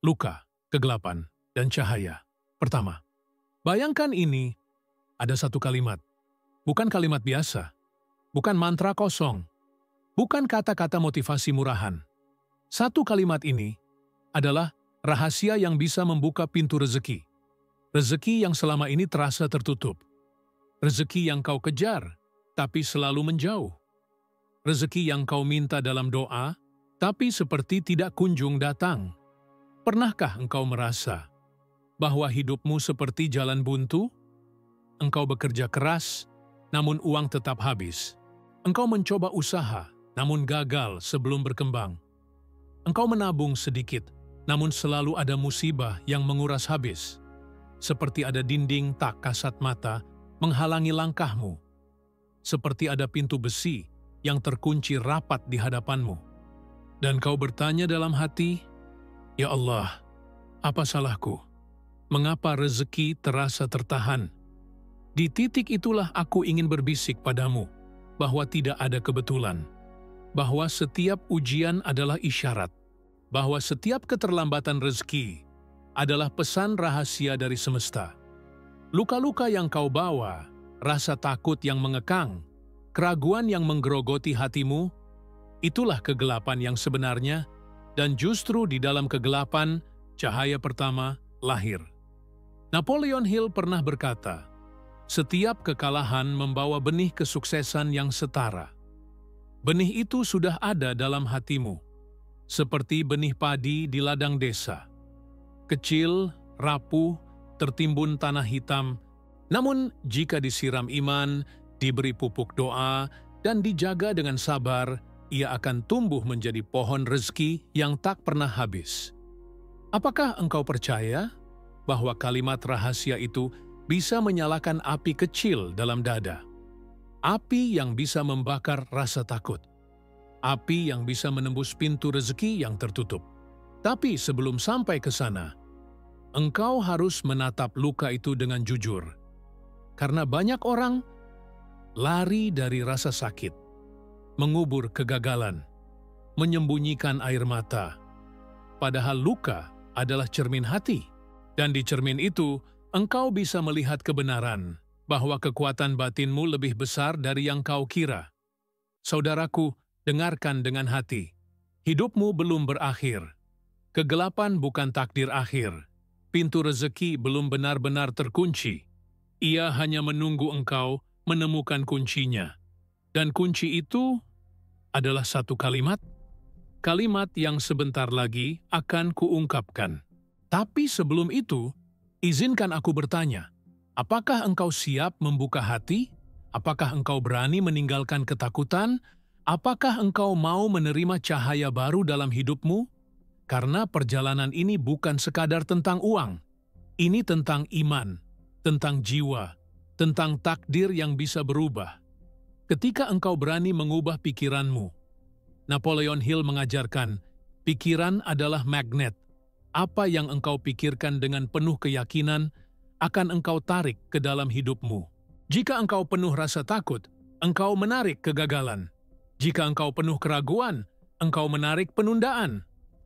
luka, kegelapan, dan cahaya. Pertama, bayangkan ini ada satu kalimat. Bukan kalimat biasa, bukan mantra kosong, bukan kata-kata motivasi murahan. Satu kalimat ini adalah rahasia yang bisa membuka pintu rezeki. Rezeki yang selama ini terasa tertutup. Rezeki yang kau kejar, tapi selalu menjauh. Rezeki yang kau minta dalam doa, tapi seperti tidak kunjung datang. Pernahkah engkau merasa bahwa hidupmu seperti jalan buntu? Engkau bekerja keras, namun uang tetap habis. Engkau mencoba usaha, namun gagal sebelum berkembang. Engkau menabung sedikit, namun selalu ada musibah yang menguras habis. Seperti ada dinding tak kasat mata menghalangi langkahmu. Seperti ada pintu besi yang terkunci rapat di hadapanmu. Dan kau bertanya dalam hati, "Ya Allah, apa salahku? Mengapa rezeki terasa tertahan?" Di titik itulah aku ingin berbisik padamu, bahwa tidak ada kebetulan, bahwa setiap ujian adalah isyarat, bahwa setiap keterlambatan rezeki adalah pesan rahasia dari semesta. Luka-luka yang kau bawa, rasa takut yang mengekang, keraguan yang menggerogoti hatimu, itulah kegelapan yang sebenarnya, dan justru di dalam kegelapan, cahaya pertama lahir. Napoleon Hill pernah berkata, "Setiap kekalahan membawa benih kesuksesan yang setara." Benih itu sudah ada dalam hatimu, seperti benih padi di ladang desa. Kecil, rapuh, tertimbun tanah hitam, namun jika disiram iman, diberi pupuk doa, dan dijaga dengan sabar, ia akan tumbuh menjadi pohon rezeki yang tak pernah habis. Apakah engkau percaya bahwa kalimat rahasia itu bisa menyalakan api kecil dalam dada? Api yang bisa membakar rasa takut. Api yang bisa menembus pintu rezeki yang tertutup. Tapi sebelum sampai ke sana, engkau harus menatap luka itu dengan jujur. Karena banyak orang lari dari rasa sakit, mengubur kegagalan, menyembunyikan air mata. Padahal luka adalah cermin hati. Dan di cermin itu, engkau bisa melihat kebenaran bahwa kekuatan batinmu lebih besar dari yang kau kira. Saudaraku, dengarkan dengan hati. Hidupmu belum berakhir. Kegelapan bukan takdir akhir. Pintu rezeki belum benar-benar terkunci. Ia hanya menunggu engkau menemukan kuncinya. Dan kunci itu adalah satu kalimat. Kalimat yang sebentar lagi akan kuungkapkan. Tapi sebelum itu, izinkan aku bertanya, apakah engkau siap membuka hati? Apakah engkau berani meninggalkan ketakutan? Apakah engkau mau menerima cahaya baru dalam hidupmu? Karena perjalanan ini bukan sekadar tentang uang. Ini tentang iman, tentang jiwa, tentang takdir yang bisa berubah. Ketika engkau berani mengubah pikiranmu, Napoleon Hill mengajarkan, pikiran adalah magnet. Apa yang engkau pikirkan dengan penuh keyakinan akan engkau tarik ke dalam hidupmu. Jika engkau penuh rasa takut, engkau menarik kegagalan. Jika engkau penuh keraguan, engkau menarik penundaan.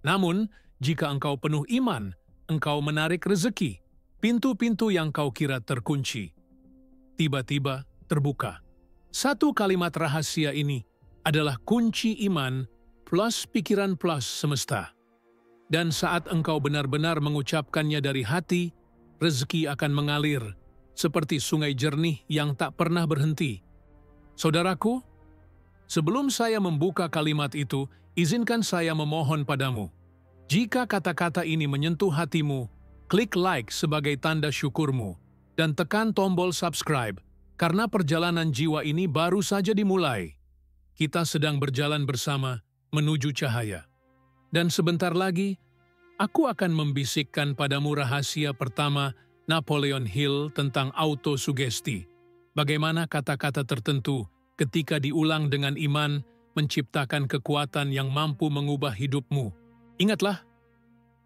Namun, jika engkau penuh iman, engkau menarik rezeki. Pintu-pintu yang kau kira terkunci, tiba-tiba terbuka. Satu kalimat rahasia ini adalah kunci iman plus pikiran plus semesta. Dan saat engkau benar-benar mengucapkannya dari hati, rezeki akan mengalir seperti sungai jernih yang tak pernah berhenti. Saudaraku, sebelum saya membuka kalimat itu, izinkan saya memohon padamu. Jika kata-kata ini menyentuh hatimu, klik like sebagai tanda syukurmu, dan tekan tombol subscribe, karena perjalanan jiwa ini baru saja dimulai. Kita sedang berjalan bersama menuju cahaya. Dan sebentar lagi, aku akan membisikkan padamu rahasia pertama Napoleon Hill tentang autosugesti. Bagaimana kata-kata tertentu ketika diulang dengan iman menciptakan kekuatan yang mampu mengubah hidupmu. Ingatlah,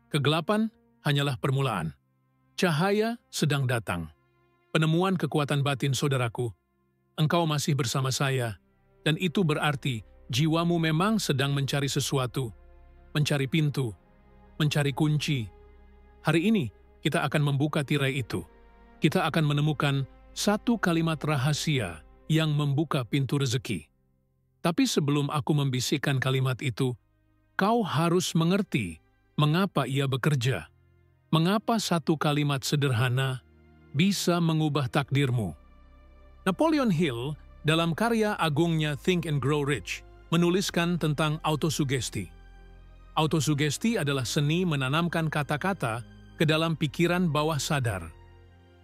kegelapan hanyalah permulaan. Cahaya sedang datang. Penemuan kekuatan batin saudaraku, engkau masih bersama saya, dan itu berarti jiwamu memang sedang mencari sesuatu, mencari pintu, mencari kunci, Hari ini, kita akan membuka tirai itu. Kita akan menemukan satu kalimat rahasia yang membuka pintu rezeki. Tapi sebelum aku membisikkan kalimat itu, kau harus mengerti mengapa ia bekerja. Mengapa satu kalimat sederhana bisa mengubah takdirmu. Napoleon Hill dalam karya agungnya Think and Grow Rich menuliskan tentang autosugesti. Autosugesti adalah seni menanamkan kata-kata ke dalam pikiran bawah sadar.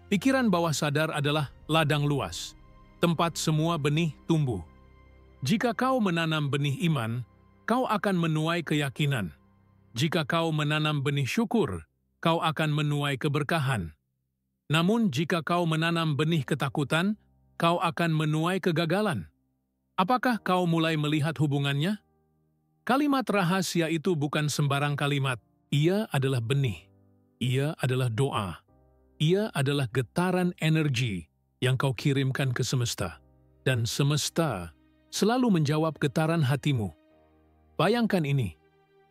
Pikiran bawah sadar adalah ladang luas, tempat semua benih tumbuh. Jika kau menanam benih iman, kau akan menuai keyakinan. Jika kau menanam benih syukur, kau akan menuai keberkahan. Namun jika kau menanam benih ketakutan, kau akan menuai kegagalan. Apakah kau mulai melihat hubungannya? Kalimat rahasia itu bukan sembarang kalimat. Ia adalah benih. Ia adalah doa. Ia adalah getaran energi yang kau kirimkan ke semesta. Dan semesta selalu menjawab getaran hatimu. Bayangkan ini,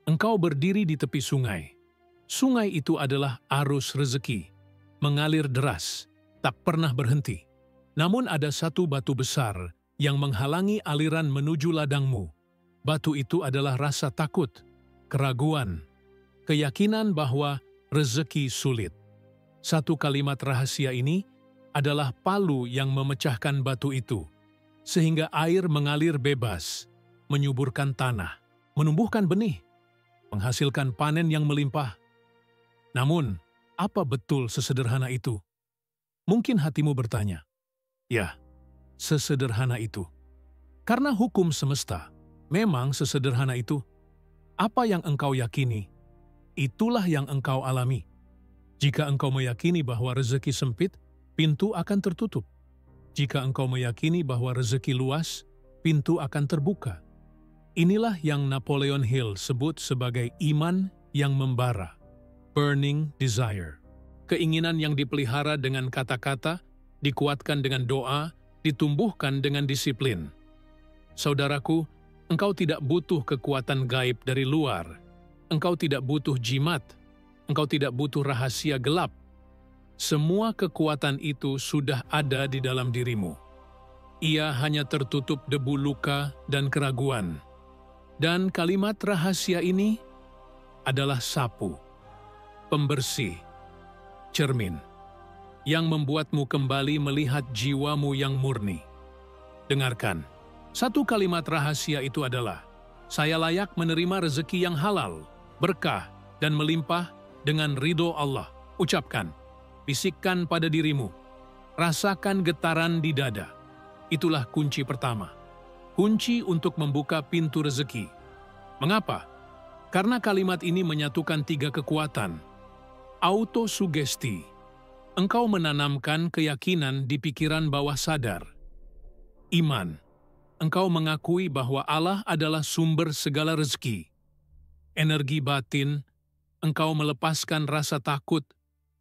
engkau berdiri di tepi sungai. Sungai itu adalah arus rezeki, mengalir deras, tak pernah berhenti. Namun ada satu batu besar yang menghalangi aliran menuju ladangmu. Batu itu adalah rasa takut, keraguan, keyakinan bahwa rezeki sulit. Satu kalimat rahasia ini adalah palu yang memecahkan batu itu, sehingga air mengalir bebas, menyuburkan tanah, menumbuhkan benih, menghasilkan panen yang melimpah. Namun, apa betul sesederhana itu? Mungkin hatimu bertanya, ya, sesederhana itu. Karena hukum semesta memang sesederhana itu. Apa yang engkau yakini, itulah yang engkau alami. Jika engkau meyakini bahwa rezeki sempit, pintu akan tertutup. Jika engkau meyakini bahwa rezeki luas, pintu akan terbuka. Inilah yang Napoleon Hill sebut sebagai iman yang membara, burning desire. Keinginan yang dipelihara dengan kata-kata, dikuatkan dengan doa, ditumbuhkan dengan disiplin. Saudaraku, engkau tidak butuh kekuatan gaib dari luar. Engkau tidak butuh jimat. Engkau tidak butuh rahasia gelap. Semua kekuatan itu sudah ada di dalam dirimu. Ia hanya tertutup debu luka dan keraguan. Dan kalimat rahasia ini adalah sapu, pembersih, cermin, yang membuatmu kembali melihat jiwamu yang murni. Dengarkan, satu kalimat rahasia itu adalah, saya layak menerima rezeki yang halal, berkah, dan melimpah dengan ridho Allah. Ucapkan. Bisikkan pada dirimu, rasakan getaran di dada. Itulah kunci pertama. Kunci untuk membuka pintu rezeki. Mengapa? Karena kalimat ini menyatukan 3 kekuatan. Autosugesti. Engkau menanamkan keyakinan di pikiran bawah sadar. Iman. Engkau mengakui bahwa Allah adalah sumber segala rezeki. Energi batin. Engkau melepaskan rasa takut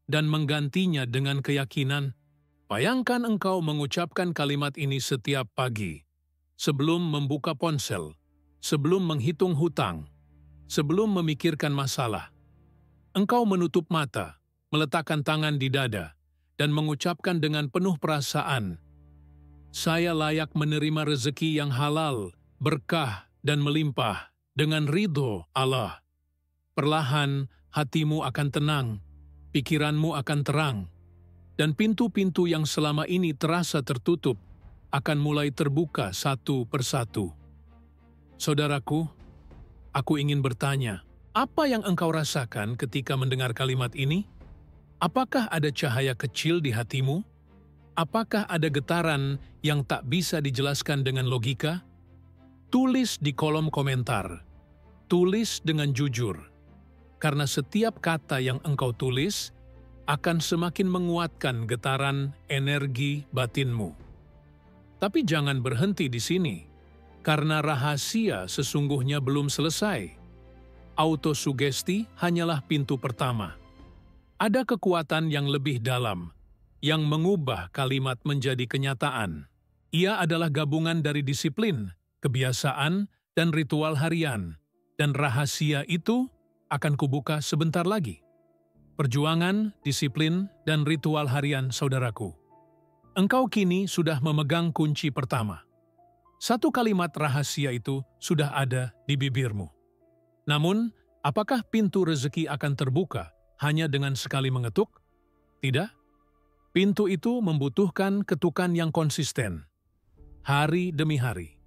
dan menggantinya dengan keyakinan. Bayangkan engkau mengucapkan kalimat ini setiap pagi, sebelum membuka ponsel, sebelum menghitung hutang, sebelum memikirkan masalah. Engkau menutup mata, meletakkan tangan di dada, dan mengucapkan dengan penuh perasaan, saya layak menerima rezeki yang halal, berkah, dan melimpah dengan ridho Allah. Perlahan hatimu akan tenang, pikiranmu akan terang, dan pintu-pintu yang selama ini terasa tertutup akan mulai terbuka satu persatu. Saudaraku, aku ingin bertanya, apa yang engkau rasakan ketika mendengar kalimat ini? Apakah ada cahaya kecil di hatimu? Apakah ada getaran yang tak bisa dijelaskan dengan logika? Tulis di kolom komentar. Tulis dengan jujur. Karena setiap kata yang engkau tulis akan semakin menguatkan getaran energi batinmu. Tapi jangan berhenti di sini, karena rahasia sesungguhnya belum selesai. Autosugesti hanyalah pintu pertama. Ada kekuatan yang lebih dalam, yang mengubah kalimat menjadi kenyataan. Ia adalah gabungan dari disiplin, kebiasaan, dan ritual harian. Dan rahasia itu akan kubuka sebentar lagi. perjuangan, disiplin, dan ritual harian saudaraku. Engkau kini sudah memegang kunci pertama. Satu kalimat rahasia itu sudah ada di bibirmu. Namun, apakah pintu rezeki akan terbuka hanya dengan sekali mengetuk? Tidak. Pintu itu membutuhkan ketukan yang konsisten. Hari demi hari.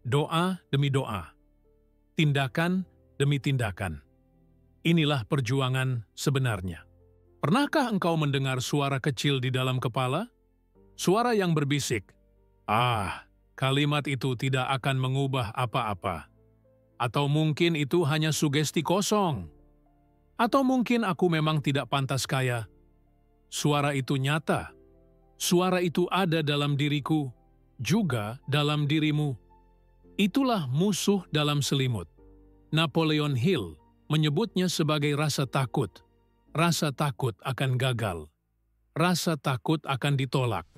Doa demi doa. Tindakan demi tindakan. Inilah perjuangan sebenarnya. Pernahkah engkau mendengar suara kecil di dalam kepala? Suara yang berbisik, kalimat itu tidak akan mengubah apa-apa. Atau mungkin itu hanya sugesti kosong. Atau mungkin aku memang tidak pantas kaya. Suara itu nyata. Suara itu ada dalam diriku, juga dalam dirimu. Itulah musuh dalam selimut. Napoleon Hill menyebutnya sebagai rasa takut. Rasa takut akan gagal. Rasa takut akan ditolak.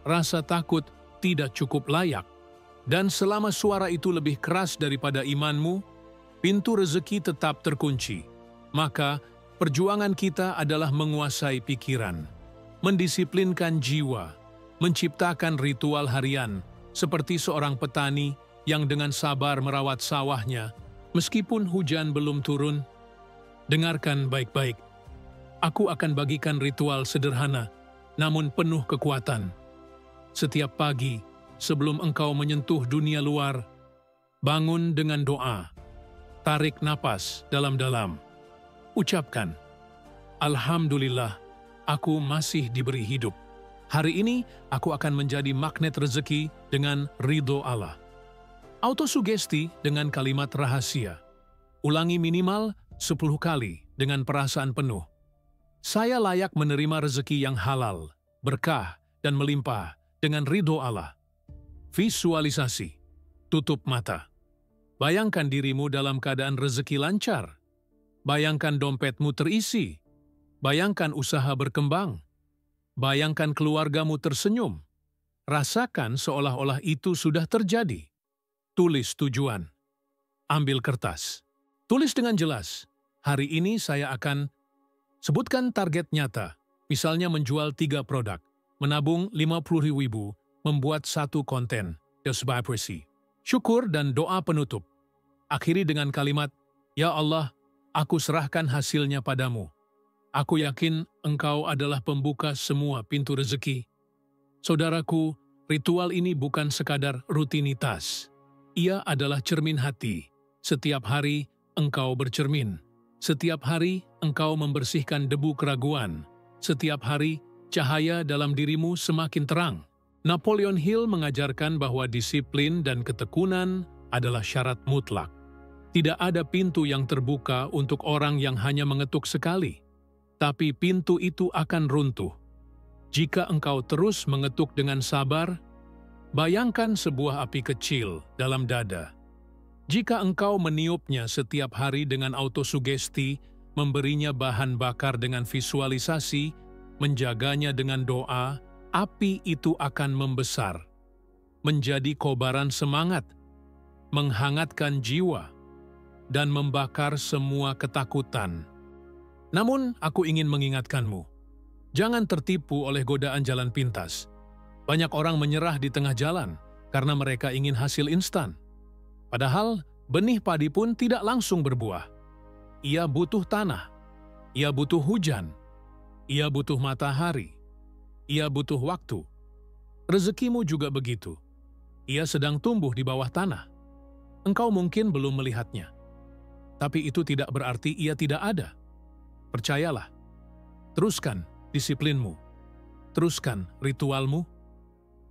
Rasa takut tidak cukup layak. Dan selama suara itu lebih keras daripada imanmu, pintu rezeki tetap terkunci. Maka, perjuangan kita adalah menguasai pikiran, mendisiplinkan jiwa, menciptakan ritual harian, seperti seorang petani yang dengan sabar merawat sawahnya, meskipun hujan belum turun. Dengarkan baik-baik. Aku akan bagikan ritual sederhana, namun penuh kekuatan. Setiap pagi, sebelum engkau menyentuh dunia luar, bangun dengan doa. Tarik napas dalam-dalam. Ucapkan, Alhamdulillah, aku masih diberi hidup. Hari ini, aku akan menjadi magnet rezeki dengan ridho Allah. Autosugesti dengan kalimat rahasia. Ulangi minimal 10 kali dengan perasaan penuh. Saya layak menerima rezeki yang halal, berkah, dan melimpah dengan ridho Allah. Visualisasi. Tutup mata. Bayangkan dirimu dalam keadaan rezeki lancar. Bayangkan dompetmu terisi. Bayangkan usaha berkembang. Bayangkan keluargamu tersenyum. Rasakan seolah-olah itu sudah terjadi. Tulis tujuan. Ambil kertas. Tulis dengan jelas. Hari ini saya akan sebutkan target nyata. Misalnya menjual 3 produk, menabung 50.000, membuat 1 konten, deskripsi, syukur dan doa penutup. Akhiri dengan kalimat, Ya Allah, aku serahkan hasilnya padamu. Aku yakin engkau adalah pembuka semua pintu rezeki. Saudaraku, ritual ini bukan sekadar rutinitas. Ia adalah cermin hati. Setiap hari engkau bercermin. Setiap hari engkau membersihkan debu keraguan. Setiap hari cahaya dalam dirimu semakin terang. Napoleon Hill mengajarkan bahwa disiplin dan ketekunan adalah syarat mutlak. Tidak ada pintu yang terbuka untuk orang yang hanya mengetuk sekali. Tapi pintu itu akan runtuh. Jika engkau terus mengetuk dengan sabar, bayangkan sebuah api kecil dalam dada. Jika engkau meniupnya setiap hari dengan autosugesti, memberinya bahan bakar dengan visualisasi, menjaganya dengan doa, api itu akan membesar, menjadi kobaran semangat, menghangatkan jiwa, dan membakar semua ketakutan. Namun, aku ingin mengingatkanmu, jangan tertipu oleh godaan jalan pintas. Banyak orang menyerah di tengah jalan karena mereka ingin hasil instan. Padahal, benih padi pun tidak langsung berbuah. Ia butuh tanah, ia butuh hujan, ia butuh matahari, ia butuh waktu. Rezekimu juga begitu. Ia sedang tumbuh di bawah tanah. Engkau mungkin belum melihatnya. Tapi itu tidak berarti ia tidak ada. Percayalah, teruskan disiplinmu, teruskan ritualmu,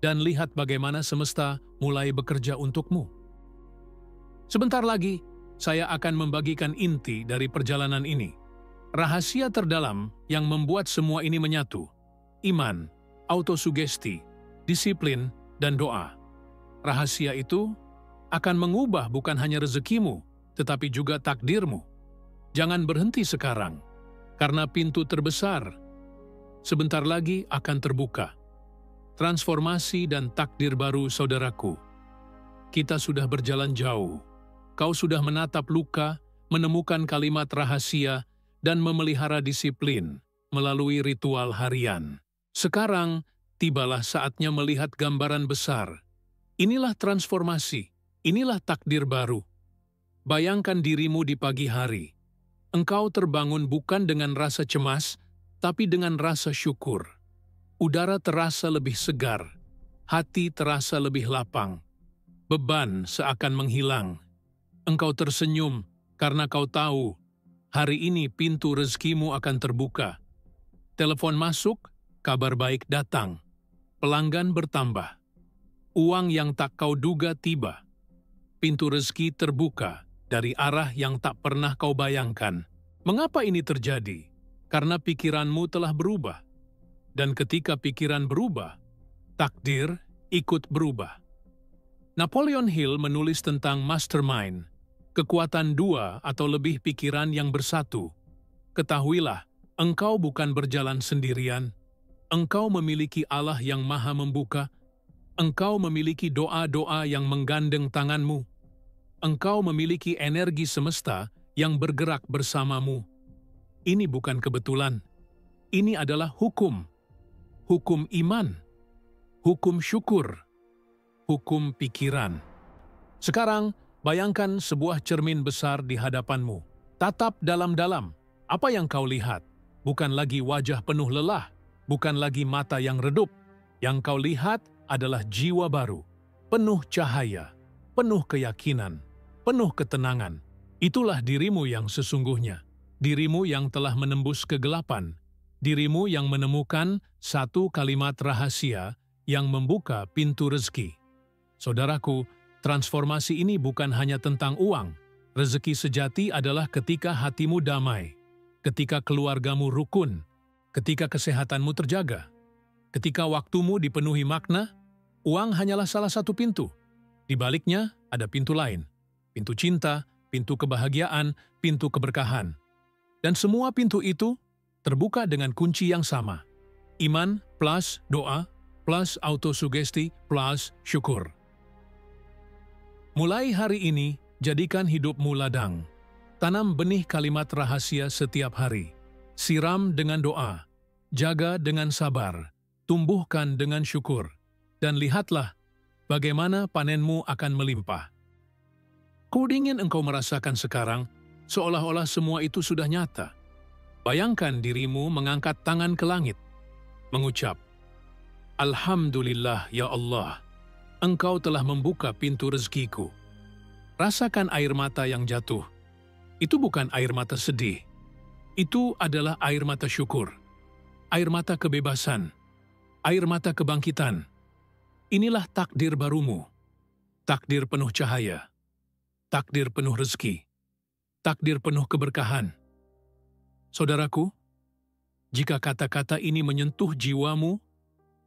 dan lihat bagaimana semesta mulai bekerja untukmu. Sebentar lagi, saya akan membagikan inti dari perjalanan ini. Rahasia terdalam yang membuat semua ini menyatu. Iman, autosugesti, disiplin, dan doa. Rahasia itu akan mengubah bukan hanya rezekimu, tetapi juga takdirmu. Jangan berhenti sekarang, karena pintu terbesar sebentar lagi akan terbuka. Transformasi dan takdir baru saudaraku. Kita sudah berjalan jauh. Kau sudah menatap luka, menemukan kalimat rahasia, dan memelihara disiplin melalui ritual harian. Sekarang, tibalah saatnya melihat gambaran besar. Inilah transformasi, inilah takdir baru. Bayangkan dirimu di pagi hari. Engkau terbangun bukan dengan rasa cemas, tapi dengan rasa syukur. Udara terasa lebih segar, hati terasa lebih lapang. Beban seakan menghilang. Engkau tersenyum karena kau tahu, hari ini pintu rezekimu akan terbuka. Telepon masuk, kabar baik datang. Pelanggan bertambah. Uang yang tak kau duga tiba. Pintu rezeki terbuka dari arah yang tak pernah kau bayangkan. Mengapa ini terjadi? Karena pikiranmu telah berubah. Dan ketika pikiran berubah, takdir ikut berubah. Napoleon Hill menulis tentang mastermind, kekuatan dua atau lebih pikiran yang bersatu. Ketahuilah, engkau bukan berjalan sendirian. Engkau memiliki Allah yang maha membuka. Engkau memiliki doa-doa yang menggandeng tanganmu. Engkau memiliki energi semesta yang bergerak bersamamu. Ini bukan kebetulan. Ini adalah hukum. Hukum iman. Hukum syukur. Hukum pikiran. Sekarang, bayangkan sebuah cermin besar di hadapanmu. Tatap dalam-dalam. Apa yang kau lihat? Bukan lagi wajah penuh lelah. Bukan lagi mata yang redup. Yang kau lihat adalah jiwa baru. Penuh cahaya. Penuh keyakinan. Penuh ketenangan. Itulah dirimu yang sesungguhnya. Dirimu yang telah menembus kegelapan. Dirimu yang menemukan satu kalimat rahasia yang membuka pintu rezeki. Saudaraku, transformasi ini bukan hanya tentang uang. Rezeki sejati adalah ketika hatimu damai, ketika keluargamu rukun, ketika kesehatanmu terjaga, ketika waktumu dipenuhi makna. Uang hanyalah salah satu pintu. Di baliknya ada pintu lain. Pintu cinta, pintu kebahagiaan, pintu keberkahan. Dan semua pintu itu terbuka dengan kunci yang sama. Iman plus doa plus autosugesti plus syukur. Mulai hari ini, jadikan hidupmu ladang. Tanam benih kalimat rahasia setiap hari. Siram dengan doa. Jaga dengan sabar. Tumbuhkan dengan syukur. Dan lihatlah bagaimana panenmu akan melimpah. Kudingin engkau merasakan sekarang, seolah-olah semua itu sudah nyata. Bayangkan dirimu mengangkat tangan ke langit, mengucap, Alhamdulillah ya Allah, Engkau telah membuka pintu rezekiku. Rasakan air mata yang jatuh. Itu bukan air mata sedih. Itu adalah air mata syukur. Air mata kebebasan. Air mata kebangkitan. Inilah takdir barumu. Takdir penuh cahaya. Takdir penuh rezeki. Takdir penuh keberkahan. Saudaraku, jika kata-kata ini menyentuh jiwamu,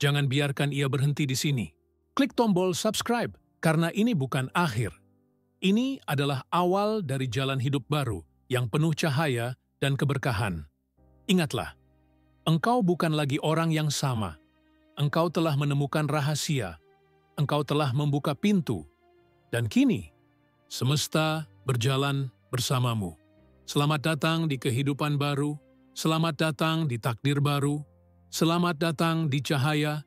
jangan biarkan ia berhenti di sini. Klik tombol subscribe, karena ini bukan akhir. Ini adalah awal dari jalan hidup baru yang penuh cahaya dan keberkahan. Ingatlah, engkau bukan lagi orang yang sama. Engkau telah menemukan rahasia. Engkau telah membuka pintu. Dan kini, semesta berjalan bersamamu. Selamat datang di kehidupan baru. Selamat datang di takdir baru. Selamat datang di cahaya